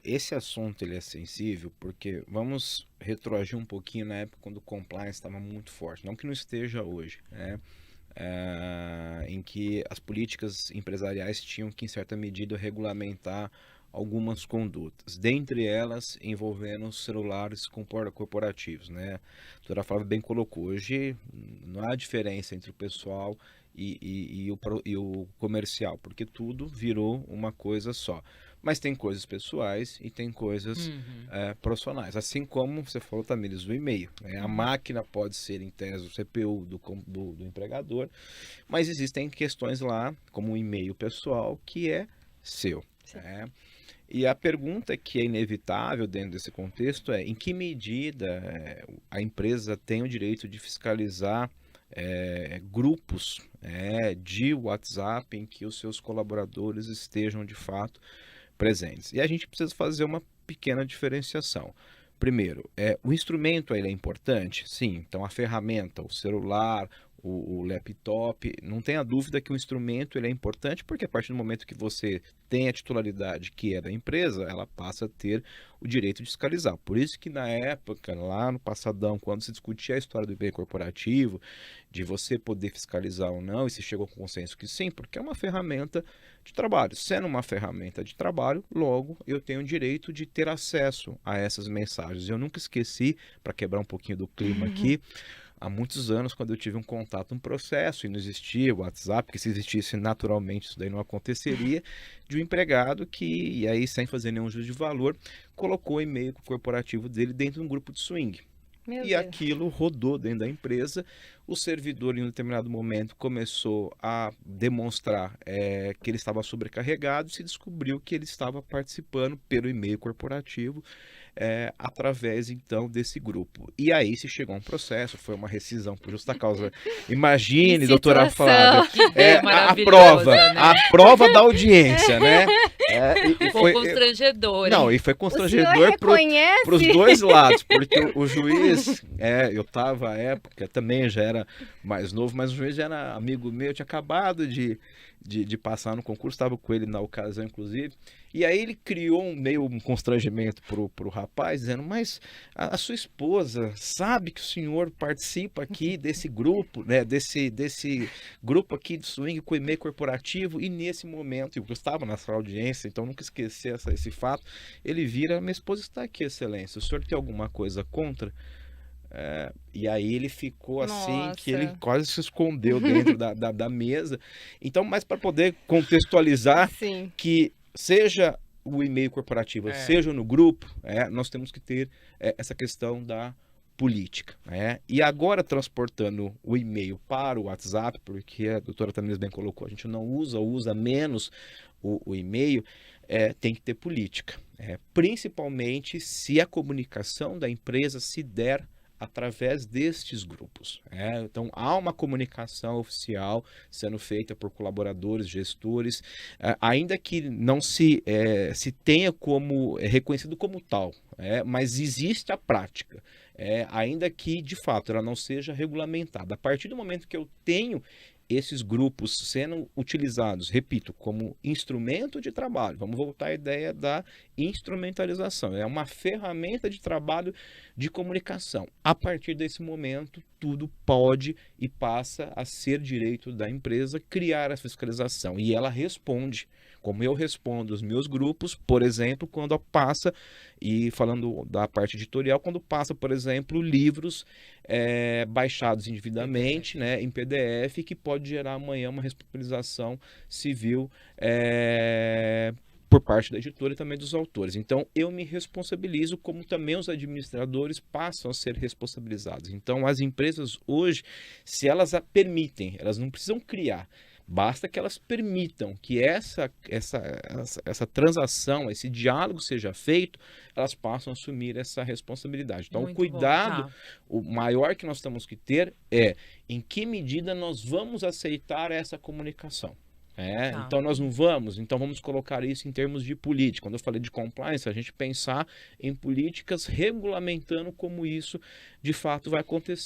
Esse assunto ele é sensível porque vamos retroagir um pouquinho na época quando o compliance estava muito forte, não que não esteja hoje, né? Em que as políticas empresariais tinham que, em certa medida, regulamentar algumas condutas, dentre elas envolvendo os celulares corporativos, né? A doutora Flávia bem colocou, hoje não há diferença entre o pessoal e o comercial, porque tudo virou uma coisa só. Mas tem coisas pessoais e tem coisas profissionais. Assim como você falou, Tamires, o e-mail, né? A máquina pode ser, em tese, o CPU do empregador, mas existem questões lá, como o e-mail pessoal, que é seu. Né? E a pergunta que é inevitável dentro desse contexto é: em que medida a empresa tem o direito de fiscalizar grupos de WhatsApp em que os seus colaboradores estejam de fato presentes? E a gente precisa fazer uma pequena diferenciação. Primeiro, o instrumento ele é importante? Sim. Então, a ferramenta, o celular, o laptop, não tenha dúvida que o instrumento ele é importante, porque a partir do momento que você tem a titularidade que é da empresa, ela passa a ter o direito de fiscalizar. Por isso que na época, lá no passadão, quando se discutia a história do e-mail corporativo, de você poder fiscalizar ou não, e se chegou com consenso que sim, porque é uma ferramenta de trabalho. Sendo uma ferramenta de trabalho, logo eu tenho o direito de ter acesso a essas mensagens. Eu nunca esqueci, para quebrar um pouquinho do clima aqui, há muitos anos, quando eu tive um contato, um processo, e não existia o WhatsApp, porque se existisse naturalmente isso daí não aconteceria, de um empregado que, e aí sem fazer nenhum juízo de valor, colocou o e-mail corporativo dele dentro de um grupo de swing. Meu E Deus. aquilo rodou dentro da empresa. O servidor, em um determinado momento, começou a demonstrar que ele estava sobrecarregado e se descobriu que ele estava participando pelo e-mail corporativo através, então, desse grupo. E aí se chegou a um processo, foi uma rescisão por justa causa. Imagine, doutora Flávia, Que a maravilhosa, prova, né? a prova da audiência, né? Foi constrangedor, Não, hein? e foi O senhor constrangedor reconhece? para os dois lados, porque o juiz, eu estava à época, também já era mais novo, mas o juiz já era amigo meu, eu tinha acabado de passar no concurso, estava com ele na ocasião, inclusive, e aí ele criou um constrangimento pro rapaz, dizendo: mas a sua esposa sabe que o senhor participa aqui desse grupo, né, desse grupo aqui de swing com e-mail corporativo, e nesse momento, eu estava nessa audiência, então nunca esqueci esse fato, ele vira: minha esposa está aqui, excelência, o senhor tem alguma coisa contra? E aí ele ficou assim, que ele Nossa. quase se escondeu dentro da mesa. Então, mas para poder contextualizar, Sim. que seja o e-mail corporativo, seja no grupo, nós temos que ter essa questão da política. E agora, transportando o e-mail para o WhatsApp, porque a doutora Tamires bem colocou, a gente não usa menos o e-mail, tem que ter política. Principalmente se a comunicação da empresa se der através destes grupos. Então, há uma comunicação oficial sendo feita por colaboradores, gestores, ainda que não se tenha como reconhecido como tal, mas existe a prática, ainda que, de fato, ela não seja regulamentada. A partir do momento que eu tenho esses grupos sendo utilizados, repito, como instrumento de trabalho, vamos voltar à ideia da instrumentalização, é uma ferramenta de trabalho de comunicação. A partir desse momento, tudo pode e passa a ser direito da empresa criar essa fiscalização, e ela responde, como eu respondo os meus grupos, por exemplo, quando passa, e falando da parte editorial, quando passa, por exemplo, livros baixados indevidamente, né, em PDF, que pode gerar amanhã uma responsabilização civil por parte da editora e também dos autores. Então, eu me responsabilizo, como também os administradores passam a ser responsabilizados. Então, as empresas hoje, se elas a permitem, elas não precisam criar, basta que elas permitam que essa transação, esse diálogo seja feito, elas passam a assumir essa responsabilidade. Então, Muito o cuidado, bom, tá. o maior que nós temos que ter é em que medida nós vamos aceitar essa comunicação. Tá. Então nós não vamos, então vamos colocar isso em termos de política. Quando eu falei de compliance, a gente pensar em políticas regulamentando como isso de fato vai acontecer.